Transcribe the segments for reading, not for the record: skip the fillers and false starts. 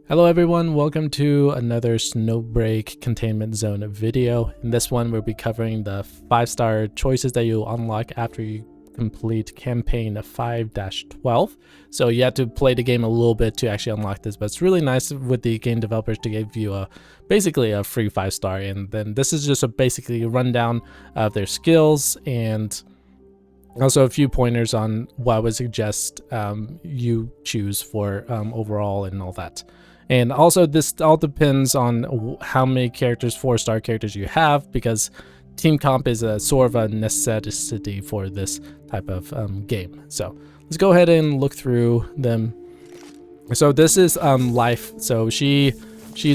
Hello everyone, welcome to another SnowBreak Containment Zone video. In this one, we'll be covering the 5-star choices that you'll unlock after you complete campaign 5-12. So you have to play the game a little bit to actually unlock this, but it's really nice with the game developers to give you basically a free 5-star. And then this is just basically a rundown of their skills and also a few pointers on what I would suggest you choose for overall and all that. And also this all depends on how many characters, 4-star characters you have, because team comp is a sort of a necessity for this type of game. So let's go ahead and look through them. So this is Life. So she's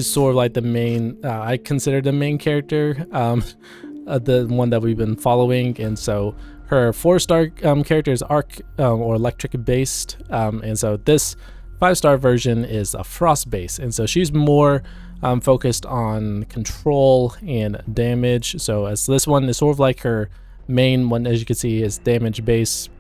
sort of like the main, I consider the main character, the one that we've been following. And so her 4-star character is arc or electric based. And so this 5-star version is a frost base, and so she's more focused on control and damage. So as this one is sort of like her main one, as you can see, is damage base.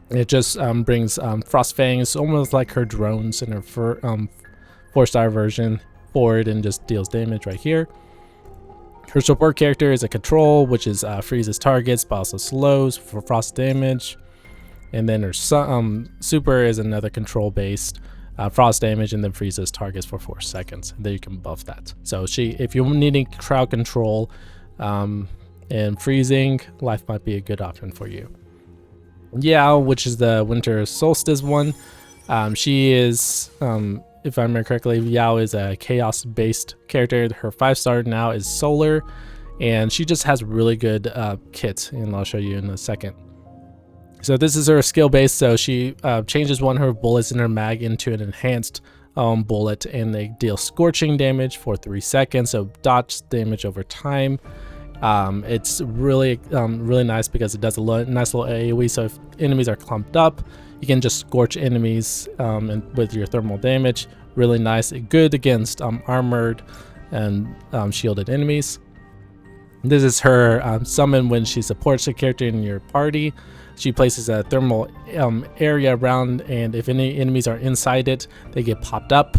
It just brings frost fangs, almost like her drones in her 4-star version, forward and just deals damage right here. Her support character is a control, which is freezes targets but also slows for frost damage. And then her super is another control based frost damage, and then freezes targets for 4 seconds. Then you can buff that. So if you're needing crowd control and freezing, Life might be a good option for you. Yao, which is the winter solstice one, she is, if I remember correctly, Yao is a chaos based character. Her 5-star now is solar, and she just has really good kit, and I'll show you in a second. So this is her skill base. So she changes one of her bullets in her mag into an enhanced bullet, and they deal scorching damage for 3 seconds. So dodge damage over time. It's really nice because it does a nice little AoE. So if enemies are clumped up, you can just scorch enemies and with your thermal damage. Really nice. Good against armored and shielded enemies. This is her summon when she supports a character in your party. She places a thermal area around, and if any enemies are inside it, they get popped up.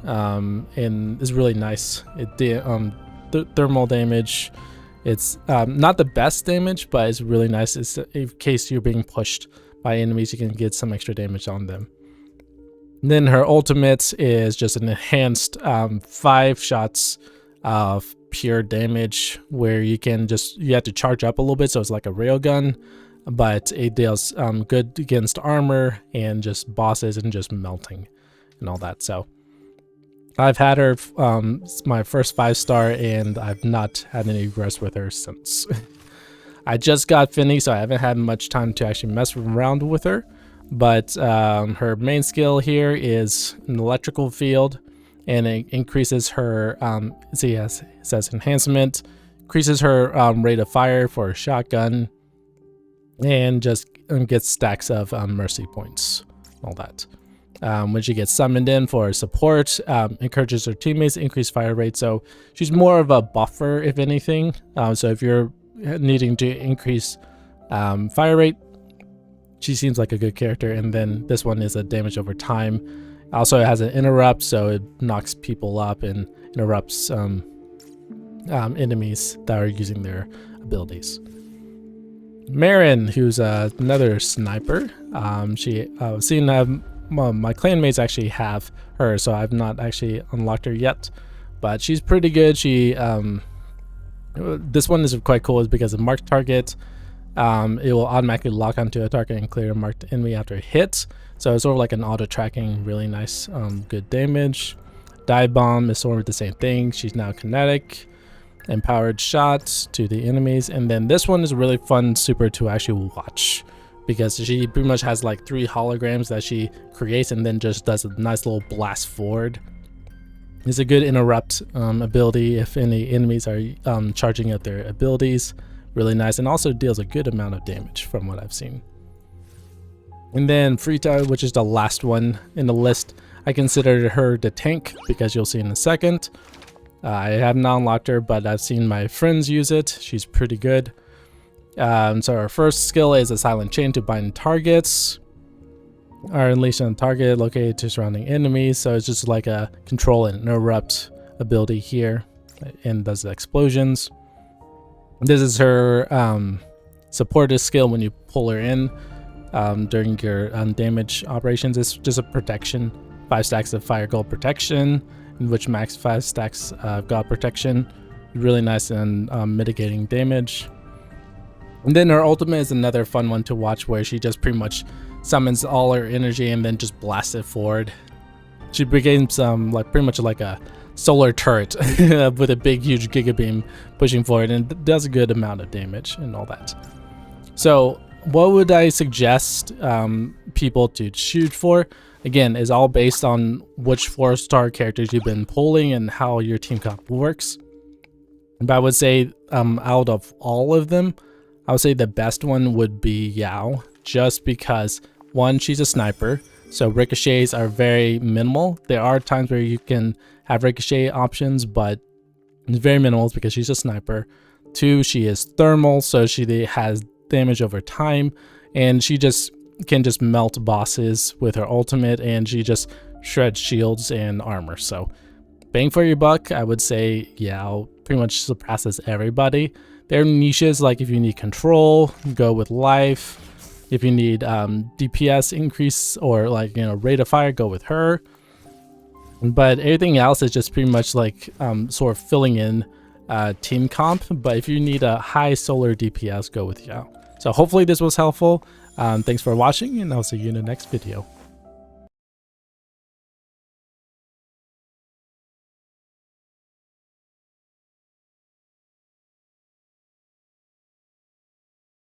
And it's really nice. Thermal damage. It's not the best damage, but it's really nice. It's in case you're being pushed by enemies, you can get some extra damage on them. And then her ultimate is just an enhanced 5 shots of pure damage, where you have to charge up a little bit, so it's like a railgun, but it deals good against armor and just bosses and just melting and all that. So I've had her my first 5-star, and I've not had any regrets with her since. I just got finished, so I haven't had much time to actually mess around with her, but her main skill here is an electrical field, and it increases her it says enhancement, increases her rate of fire for a shotgun, and just gets stacks of mercy points, all that. When she gets summoned in for support, encourages her teammates to increase fire rate. So she's more of a buffer, if anything. So if you're needing to increase fire rate, she seems like a good character. And then this one is a damage over time. Also, it has an interrupt, so it knocks people up and interrupts enemies that are using their abilities. Marin, who's another sniper. I've seen my clanmates actually have her, so I've not actually unlocked her yet, but she's pretty good. This one is quite cool, is because of marked target. It will automatically lock onto a target and clear a marked enemy after a hit. So it's sort of like an auto tracking, really nice, good damage. Dive bomb is sort of the same thing. She's now kinetic. Empowered shots to the enemies, and then this one is a really fun super to actually watch, because she pretty much has like 3 holograms that she creates and then just does a nice little blast forward. It's a good interrupt ability if any enemies are charging up their abilities. Really nice, and also deals a good amount of damage from what I've seen. And then Frita, which is the last one in the list, I consider her the tank, because you'll see in a second. I have not unlocked her, but I've seen my friends use it. She's pretty good. So our first skill is a silent chain to bind targets. are unleashed on target located to surrounding enemies. So it's just like a control and interrupt ability here, and does the explosions. This is her supportive skill when you pull her in during your damage operations. It's just a protection, 5 stacks of fire gold protection, in which max 5 stacks of god protection. Really nice in mitigating damage. And then her ultimate is another fun one to watch, where she just pretty much summons all her energy and then just blasts it forward. She becomes like pretty much like a solar turret with a big huge giga beam pushing forward, and does a good amount of damage and all that. So what would I suggest people to shoot for? Again, is all based on which 4-star characters you've been pulling and how your team comp works. But I would say out of all of them, I would say the best one would be Yao, just because, one, she's a sniper, so ricochets are very minimal. There are times where you can have ricochet options, but it's very minimal because she's a sniper. 2, she is thermal, so she has damage over time, and she just can just melt bosses with her ultimate, and she just shreds shields and armor. So bang for your buck, I would say Yao pretty much surpasses everybody. There are niches, like if you need control, go with life. If you need DPS increase or like, you know, rate of fire, go with her. But everything else is just pretty much like sort of filling in team comp. But if you need a high solar DPS, go with Yao. So hopefully this was helpful. Thanks for watching, and I'll see you in the next video.